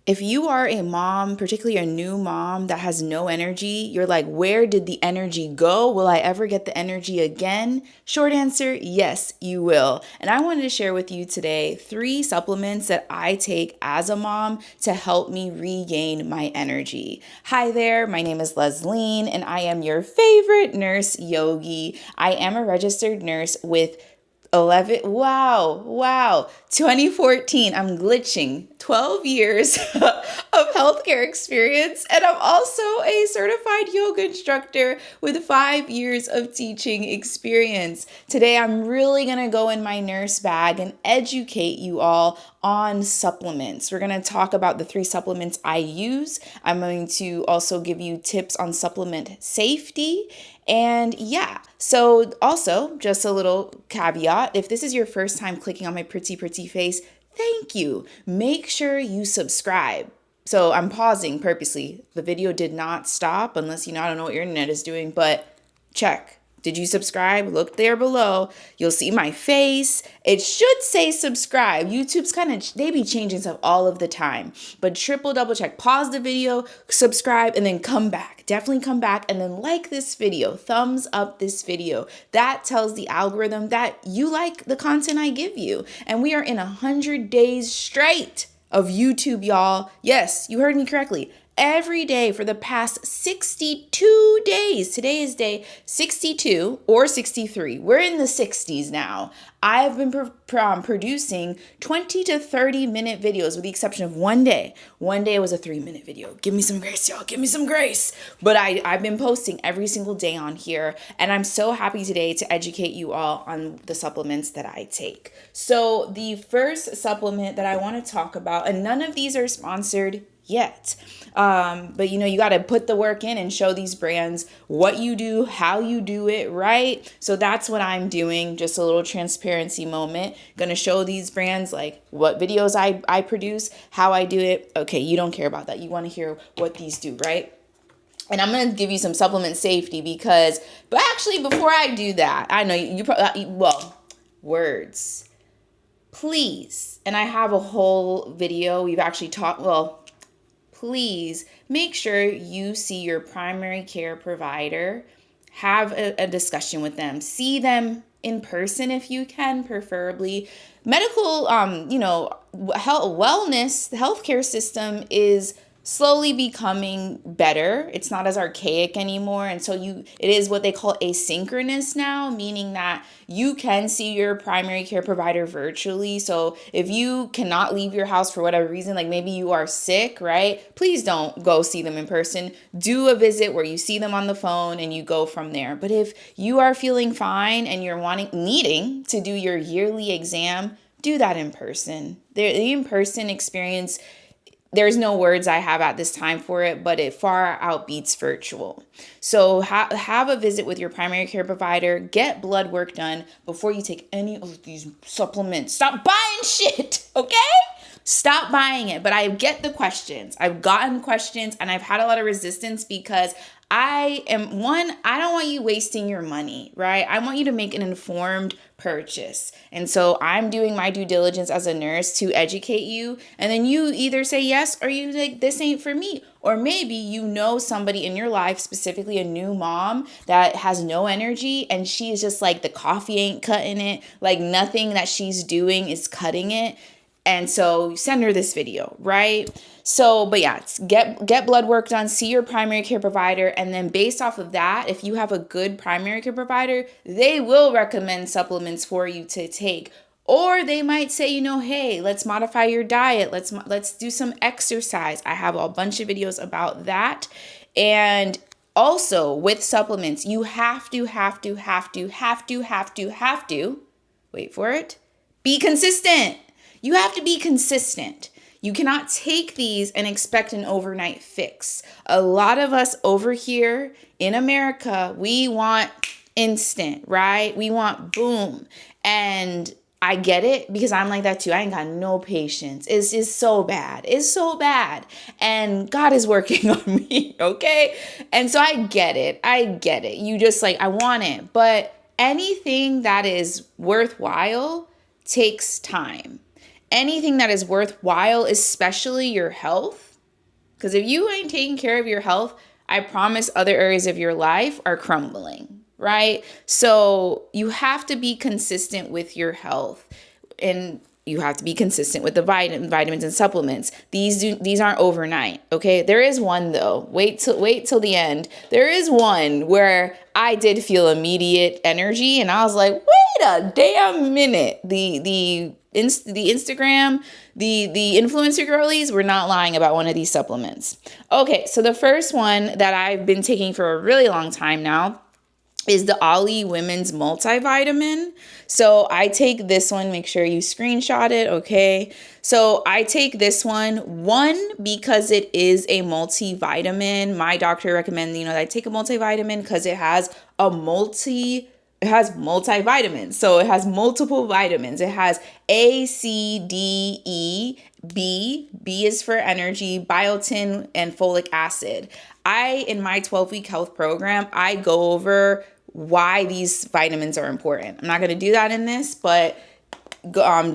If you are a mom, particularly a new mom that has no energy, you're like, where did the energy go? Will I ever get the energy again? Short answer, yes, you will. And I wanted to share with you today 3 supplements that I take as a mom to help me regain my energy. Hi there, my name is Lesline, and I am your favorite nurse, Yogi. I am a registered nurse with 2014. I'm glitching. 12 years of healthcare experience. And I'm also a certified yoga instructor with 5 years of teaching experience. Today, I'm really going to go in my nurse bag and educate you all on supplements. We're going to talk about the 3 supplements I use. I'm going to also give you tips on supplement safety. And yeah, so also just a little caveat, if this is your first time clicking on my pretty face, thank you. Make sure you subscribe. So I'm pausing purposely. The video did not stop unless, I don't know what your internet is doing, but check. Did you subscribe? Look there below. You'll see my face. It should say subscribe. YouTube's they be changing stuff all of the time. But double check. Pause the video, subscribe, and then come back. Definitely come back and then like this video. Thumbs up this video. That tells the algorithm that you like the content I give you. And we are in 100 days straight of YouTube, y'all. Yes, you heard me correctly. Every day for the past 62 days. Today is day 62 or 63. We're in the 60s now. I've been producing 20 to 30 minute videos with the exception of one day. One day it was a 3-minute video. Give me some grace, y'all. Give me some grace. But I've been posting every single day on here. And I'm so happy today to educate you all on the supplements that I take. So the first supplement that I want to talk about, and none of these are sponsored yet. But you got to put the work in and show these brands what you do, how you do it, right? So that's what I'm doing. Just a little transparency moment. Going to show these brands like what videos I produce, how I do it. Okay, you don't care about that. You want to hear what these do, right? And I'm going to give you some supplement safety but actually before I do that, I know you probably, words. Please, and I have a whole video. We've actually talked, please make sure you see your primary care provider, have a discussion with them, see them in person if you can, preferably. Medical, wellness, the healthcare system is slowly becoming better. It's not as archaic anymore. And so it is what they call asynchronous now, meaning that you can see your primary care provider virtually. So if you cannot leave your house for whatever reason, like maybe you are sick, right? Please don't go see them in person. Do a visit where you see them on the phone and you go from there. But if you are feeling fine and you're needing to do your yearly exam, do that in person. The in-person experience, there's no words I have at this time for it, but it far outbeats virtual. So have a visit with your primary care provider. Get blood work done before you take any of these supplements. Stop buying shit, okay? Stop buying it. But I get the questions. I've gotten questions and I've had a lot of resistance because I don't want you wasting your money, right? I want you to make an informed purchase. And so I'm doing my due diligence as a nurse to educate you. And then you either say yes or you like, this ain't for me. Or maybe you know somebody in your life, specifically a new mom that has no energy and she is just like the coffee ain't cutting it. Like nothing that she's doing is cutting it. And so send her this video, right? So, but yeah, get blood work done, see your primary care provider. And then based off of that, if you have a good primary care provider, they will recommend supplements for you to take. Or they might say, hey, let's modify your diet. Let's do some exercise. I have a bunch of videos about that. And also with supplements, you have to, wait for it, be consistent. You have to be consistent. You cannot take these and expect an overnight fix. A lot of us over here in America, we want instant, right? We want boom. And I get it because I'm like that too. I ain't got no patience. It's so bad. It's so bad. And God is working on me, okay? And so I get it. You just I want it. But anything that is worthwhile takes time. anything that is worthwhile, especially your health. Because if you ain't taking care of your health, I promise other areas of your life are crumbling, right? So you have to be consistent with your health, and you have to be consistent with the vitamins and supplements. These aren't overnight, okay? There is one though. Wait till the end. There is one where I did feel immediate energy, and I was like, wait a damn minute. The Instagram, the influencer girlies were not lying about one of these supplements. Okay, so the first one that I've been taking for a really long time now is the Ollie Women's Multivitamin. So I take this one, make sure you screenshot it, okay? So I take this one, because it is a multivitamin. My doctor recommends, that I take a multivitamin because it has multivitamins. So it has multiple vitamins. It has A, C, D, E, B. B is for energy, biotin, and folic acid. In my 12-week health program, I go over why these vitamins are important. I'm not going to do that in this, but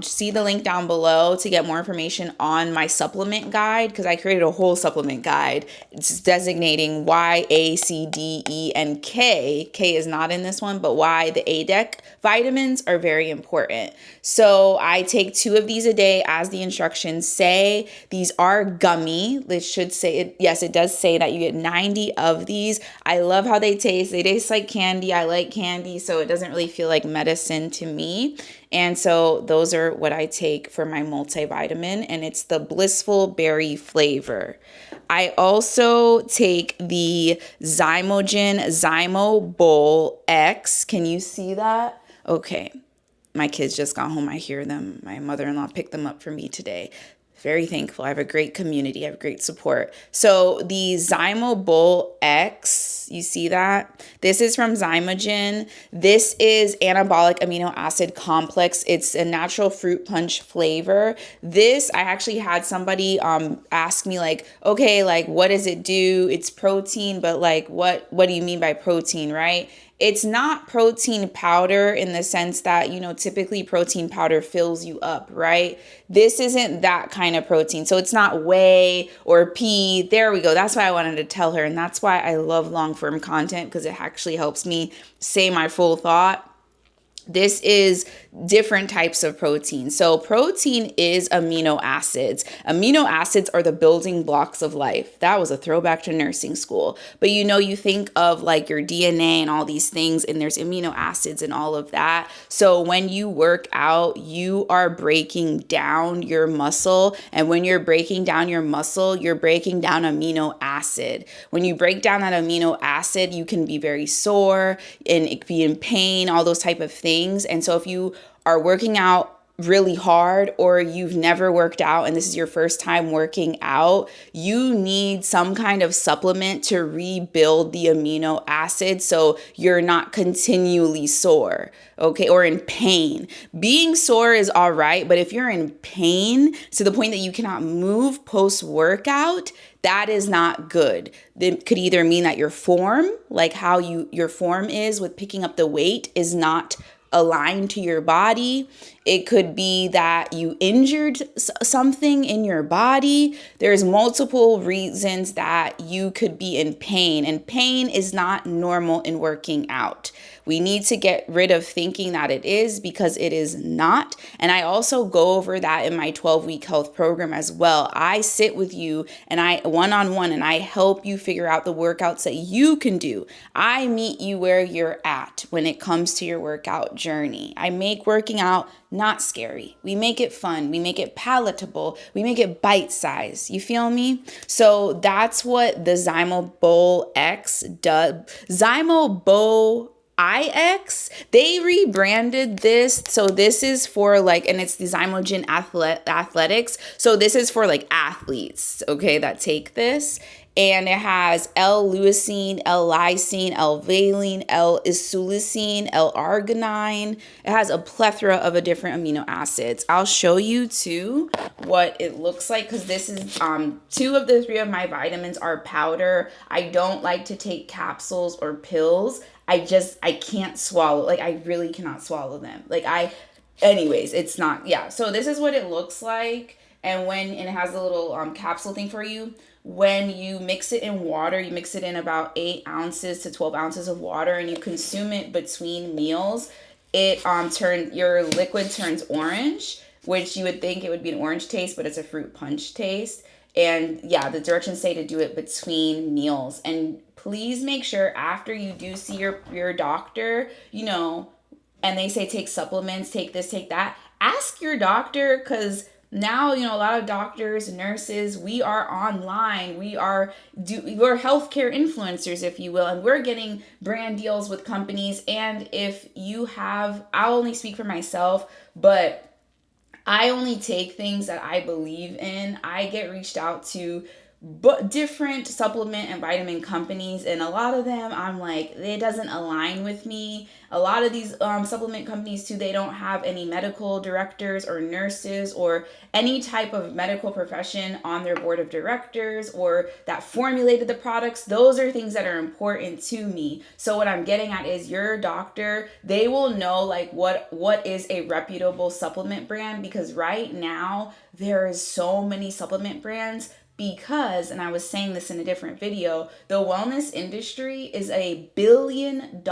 see the link down below to get more information on my supplement guide, because I created a whole supplement guide. It's designating why A, C, D, E, and K. K is not in this one, but why the ADEC vitamins are very important. So I take 2 of these a day, as the instructions say. These are gummy. It should say it. Yes, it does say that you get 90 of these. I love how they taste. They taste like candy. I like candy, so it doesn't really feel like medicine to me. And so those are what I take for my multivitamin, and it's the blissful berry flavor. I also take the Zymogen Zymo Bowl X. Can you see that? Okay. My kids just got home. I hear them. My mother-in-law picked them up for me today. Very thankful. I have a great community. I have great support. So the Zymo Bowl X, you see that? This is from Zymogen. This is anabolic amino acid complex. It's a natural fruit punch flavor. This, I actually had somebody ask me okay, what does it do? It's protein, but what do you mean by protein, right? It's not protein powder in the sense that, typically protein powder fills you up, right? This isn't that kind of protein. So it's not whey or pea. There we go. That's why I wanted to tell her. And that's why I love long form content, because it actually helps me say my full thought. This is different types of protein. So protein is amino acids. Amino acids are the building blocks of life. That was a throwback to nursing school. But you think of your DNA and all these things, and there's amino acids and all of that. So when you work out, you are breaking down your muscle. And when you're breaking down your muscle, you're breaking down amino acid. When you break down that amino acid, you can be very sore and be in pain, all those type of things. And so if you are working out really hard, or you've never worked out and this is your first time working out, you need some kind of supplement to rebuild the amino acid so you're not continually sore, okay, or in pain. Being sore is all right, but if you're in pain to the point that you cannot move post-workout, that is not good. It could either mean that your form, how your form is with picking up the weight, is not aligned to your body. It could be that you injured something in your body. There's multiple reasons that you could be in pain, and pain is not normal in working out. We need to get rid of thinking that it is, because it is not. And I also go over that in my 12-week health program as well. I sit with you and I one-on-one, and I help you figure out the workouts that you can do. I meet you where you're at when it comes to your workout journey. I make working out not scary. We make it fun. We make it palatable. We make it bite-sized. You feel me? So that's what the Zymo Bowl X does. Zymo Bowl IX, they rebranded this. So this is for and it's the Zymogen Athletics. So this is for athletes, okay, that take this. And it has L-leucine, L-lysine, L-valine, L-isoleucine, L-arginine. It has a plethora of a different amino acids. I'll show you too what it looks like, because this is 2 of the 3 of my vitamins are powder. I don't like to take capsules or pills. I can't swallow. I really cannot swallow them. anyways, it's not, yeah. So this is what it looks like. And it has a little capsule thing for you. When you mix it in water, you mix it in about 8 ounces to 12 ounces of water, and you consume it between meals. It your liquid turns orange, which you would think it would be an orange taste, but it's a fruit punch taste. And yeah, the directions say to do it between meals. And please make sure after you do see your doctor, and they say take supplements, take this, take that, ask your doctor, because now, a lot of doctors, nurses, we are online. We're healthcare influencers, if you will, and we're getting brand deals with companies. And if you have, I'll only speak for myself, but I only take things that I believe in. I get reached out to different supplement and vitamin companies, and a lot of them I'm like, it doesn't align with me. A lot of these supplement companies too, they don't have any medical directors or nurses or any type of medical profession on their board of directors or that formulated the products. Those are things that are important to me. So what I'm getting at is your doctor, they will know like what is a reputable supplement brand, because right now there is so many supplement brands. Because, and I was saying this in a different video, the wellness industry is a $1 billion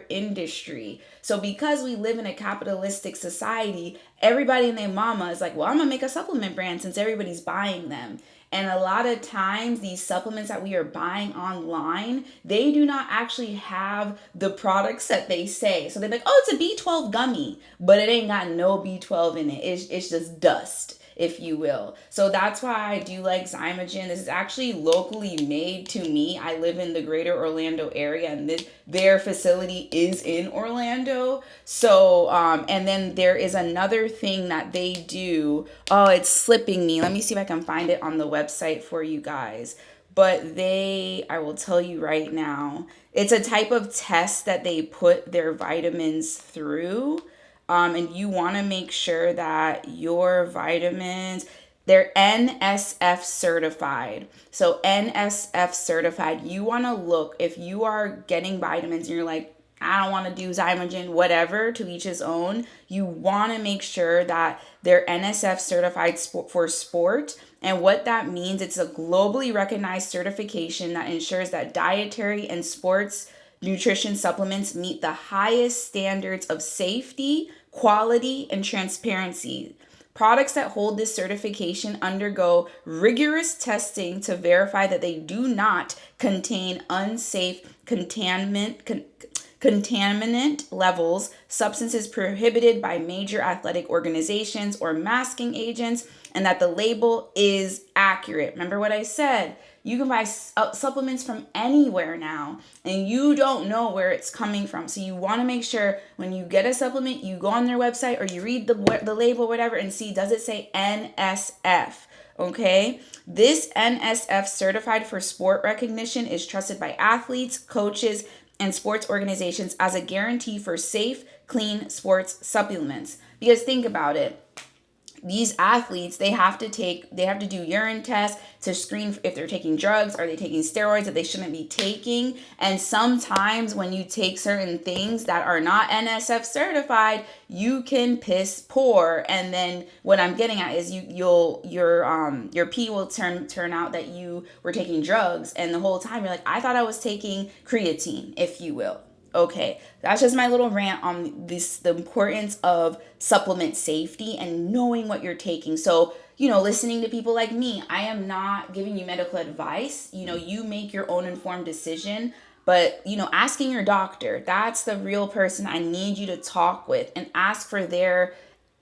industry. So because we live in a capitalistic society, everybody and their mama is like, well, I'm gonna make a supplement brand since everybody's buying them. And a lot of times these supplements that we are buying online, they do not actually have the products that they say. So they're like, oh, it's a B12 gummy, but it ain't got no B12 in it. It's just dust, if you will. So that's why I do like Zymogen. This is actually locally made to me. I live in the greater Orlando area, and their facility is in Orlando. So, and then there is another thing that they do. Oh, it's slipping me. Let me see if I can find it on the website for you guys. But I will tell you right now, it's a type of test that they put their vitamins through. And you want to make sure that your vitamins, they're NSF certified. So NSF certified, you want to look, if you are getting vitamins and you're like, I don't want to do Zymogen, whatever, to each his own, you want to make sure that they're NSF certified for sport. And what that means, it's a globally recognized certification that ensures that dietary and sports nutrition supplements meet the highest standards of safety, quality, and transparency. Products that hold this certification undergo rigorous testing to verify that they do not contain unsafe contaminant levels, substances prohibited by major athletic organizations, or masking agents, and that the label is accurate. Remember what I said? You can buy supplements from anywhere now, and you don't know where it's coming from. So you want to make sure when you get a supplement, you go on their website or you read the label or whatever and see, does it say NSF? Okay, this NSF certified for sport recognition is trusted by athletes, coaches, and sports organizations as a guarantee for safe, clean sports supplements. Because think about it. These athletes, they have to do urine tests to screen if they're taking drugs, are they taking steroids that they shouldn't be taking. And sometimes when you take certain things that are not NSF certified, you can piss poor. And then what I'm getting at is your pee will turn out that you were taking drugs, and the whole time you're like, I thought I was taking creatine, if you will. Okay, that's just my little rant on the importance of supplement safety and knowing what you're taking. So, listening to people like me, I am not giving you medical advice. You make your own informed decision. But, asking your doctor, that's the real person I need you to talk with, and ask for their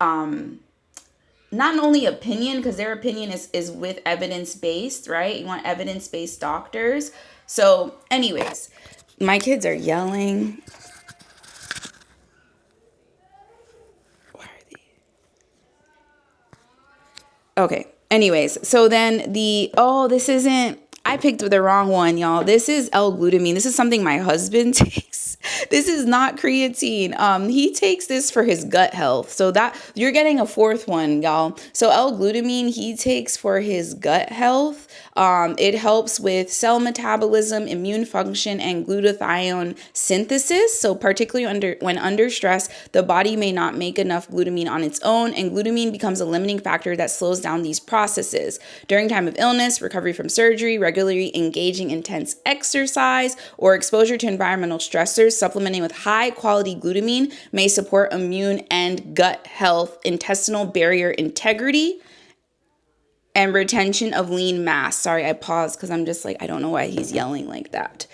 not only opinion, because their opinion is with evidence-based, right? You want evidence-based doctors. So anyways, my kids are yelling. Why are they? Okay. Anyways, so then I picked the wrong one, y'all. This is L-glutamine. This is something my husband takes. This is not creatine. He takes this for his gut health. So that you're getting a fourth one, y'all. So L-glutamine he takes for his gut health. It helps with cell metabolism, immune function, and glutathione synthesis. So particularly when under stress, the body may not make enough glutamine on its own, and glutamine becomes a limiting factor that slows down these processes. During time of illness, recovery from surgery, regularly engaging intense exercise, or exposure to environmental stressors, supplementing with high quality glutamine may support immune and gut health, intestinal barrier integrity, and retention of lean mass. Sorry, I paused because I'm just like, I don't know why he's yelling like that.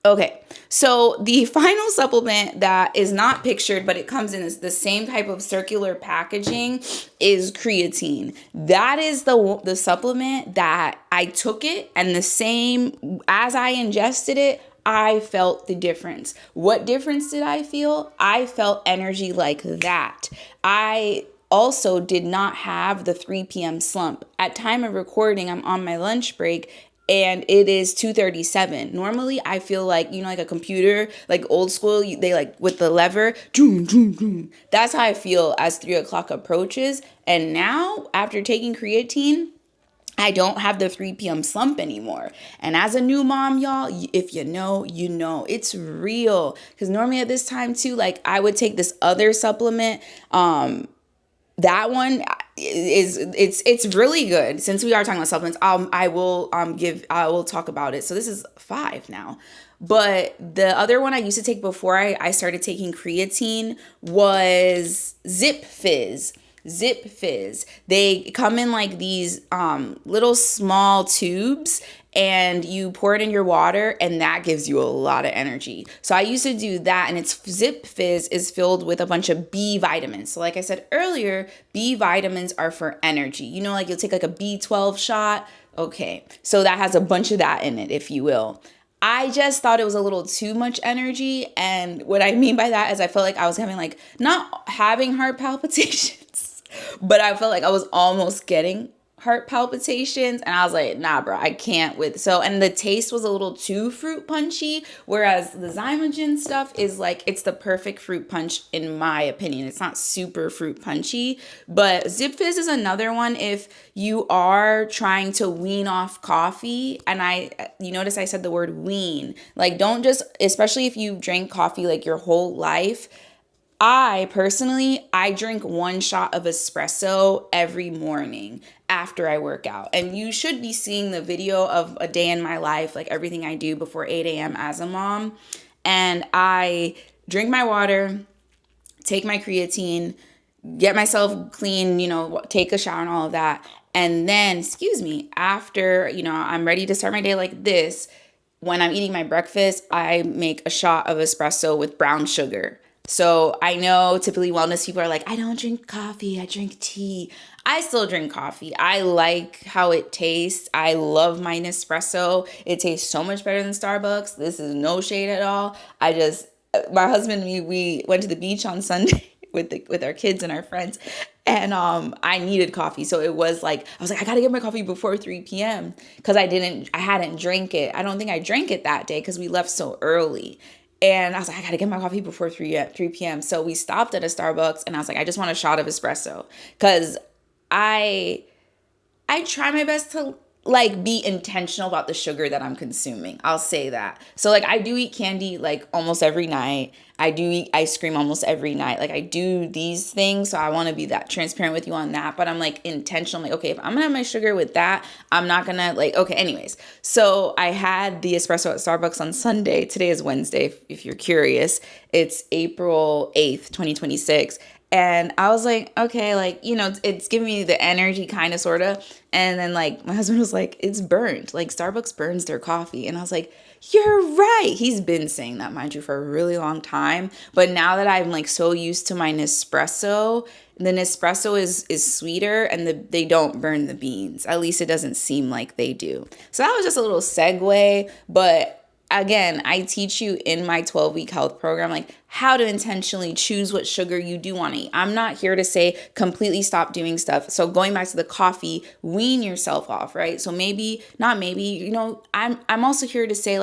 Okay, so the final supplement that is not pictured, but it comes in the same type of circular packaging is creatine. That is the supplement that I took it, and the same as I ingested it, I felt the difference. What difference did I feel? I felt energy like that. I also did not have the 3 p.m. slump. At time of recording, I'm on my lunch break, and it is 2:37. Normally, I feel like, like a computer, like old school, they like with the lever, zoom, zoom, zoom. That's how I feel as 3 o'clock approaches. And now, after taking creatine, I don't have the 3 p.m. slump anymore. And as a new mom, y'all, if you know, you know. It's real. Because normally at this time too, like I would take this other supplement, that one it's really good. Since we are talking about supplements, I will talk about it. So this is 5 now. But the other one I used to take before I started taking creatine was Zipfizz. Zipfizz. They come in like these little small tubes, and you pour it in your water, and that gives you a lot of energy. So I used to do that, and Zipfizz is filled with a bunch of B vitamins. So like I said earlier, B vitamins are for energy. Like you'll take like a B12 shot. Okay, so that has a bunch of that in it, if you will. I just thought it was a little too much energy, and what I mean by that is I felt like I was having not having heart palpitations, but I felt like I was almost getting heart palpitations, and I was like, nah, bro, I can't and the taste was a little too fruit punchy, whereas the Zymogen stuff is it's the perfect fruit punch in my opinion. It's not super fruit punchy, but Zipfizz is another one if you are trying to wean off coffee, and you notice I said the word wean, don't just, especially if you drank coffee your whole life. I personally drink 1 shot of espresso every morning after I work out. And you should be seeing the video of a day in my life, everything I do before 8 a.m. as a mom. And I drink my water, take my creatine, get myself clean, take a shower and all of that. And then, after, I'm ready to start my day like this, when I'm eating my breakfast, I make a shot of espresso with brown sugar. So I know typically wellness people are like, I don't drink coffee, I drink tea. I still drink coffee. I like how it tastes. I love my Nespresso. It tastes so much better than Starbucks. This is no shade at all. My husband and we went to the beach on Sunday with our kids and our friends. And I needed coffee. So it was I was like, I gotta get my coffee before 3 p.m. because I hadn't drank it. I don't think I drank it that day because we left so early. And I was like, I gotta get my coffee before 3 p.m. So we stopped at a Starbucks, and I was like, I just want a shot of espresso. Because I try my best to be intentional about the sugar that I'm consuming. I'll say that. So I do eat candy almost every night. I do eat ice cream almost every night. I do these things. So I want to be that transparent with you on that. But I'm intentional. Okay, if I'm gonna have my sugar with that, I'm not gonna okay, anyways. So I had the espresso at Starbucks on Sunday. Today is Wednesday, if you're curious. It's April 8th, 2026. And I was like, okay, it's giving me the energy kind of, sort of. And then my husband was like, it's burnt. Starbucks burns their coffee. And I was like, you're right. He's been saying that, mind you, for a really long time. But now that I'm so used to my Nespresso, the Nespresso is sweeter, and they don't burn the beans. At least it doesn't seem like they do. So that was just a little segue. But again, I teach you in my 12-week health program, how to intentionally choose what sugar you do want to eat. I'm not here to say completely stop doing stuff. So going back to the coffee, wean yourself off, right? So I'm also here to say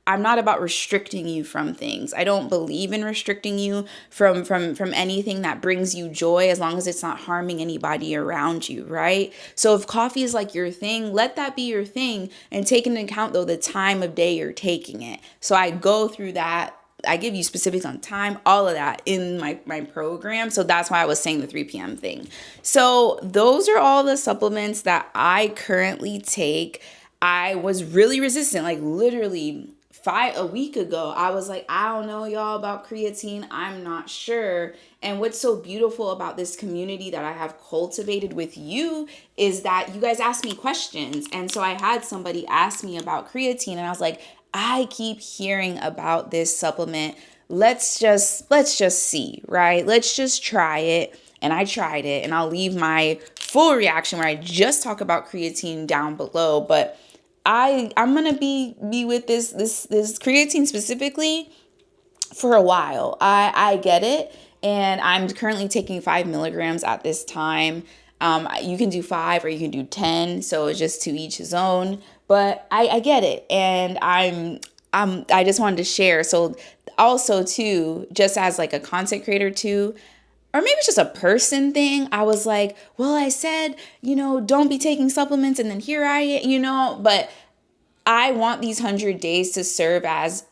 I'm not about restricting you from things. I don't believe in restricting you from anything that brings you joy, as long as it's not harming anybody around you, right? So if coffee is like your thing, let that be your thing, and take into account though the time of day you're taking it. So I go through that. I give you specifics on time, all of that in my program. So that's why I was saying the 3 p.m. thing. So those are all the supplements that I currently take. I was really resistant, like literally a week ago. I was like, I don't know, y'all, about creatine. I'm not sure. And what's so beautiful about this community that I have cultivated with you is that you guys ask me questions. And so I had somebody ask me about creatine, and I was like, I keep hearing about this supplement. Let's just see, right? Let's just try it. And I tried it, and I'll leave my full reaction where I just talk about creatine down below. But I'm gonna be with this creatine specifically for a while. I get it, and I'm currently taking 5 milligrams at this time. You can do 5 or you can do 10, so it's just to each his own. But I get it, and I just wanted to share. So also too, just as like a content creator too, or maybe it's just a person thing. I was like, well, I said, don't be taking supplements, and then here I am, but I want these 100 days to serve as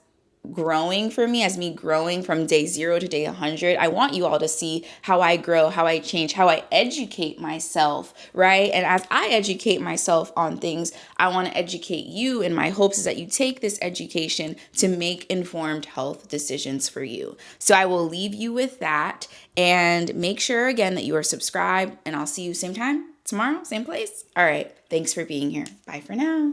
growing for me, as me growing from day 0 to day 100. I want you all to see how I grow, how I change, how I educate myself, right? And as I educate myself on things, I want to educate you, and my hopes is that you take this education to make informed health decisions for you. So I will leave you with that, and make sure again that you are subscribed, and I'll see you same time tomorrow, same place. All right. Thanks for being here. Bye for now.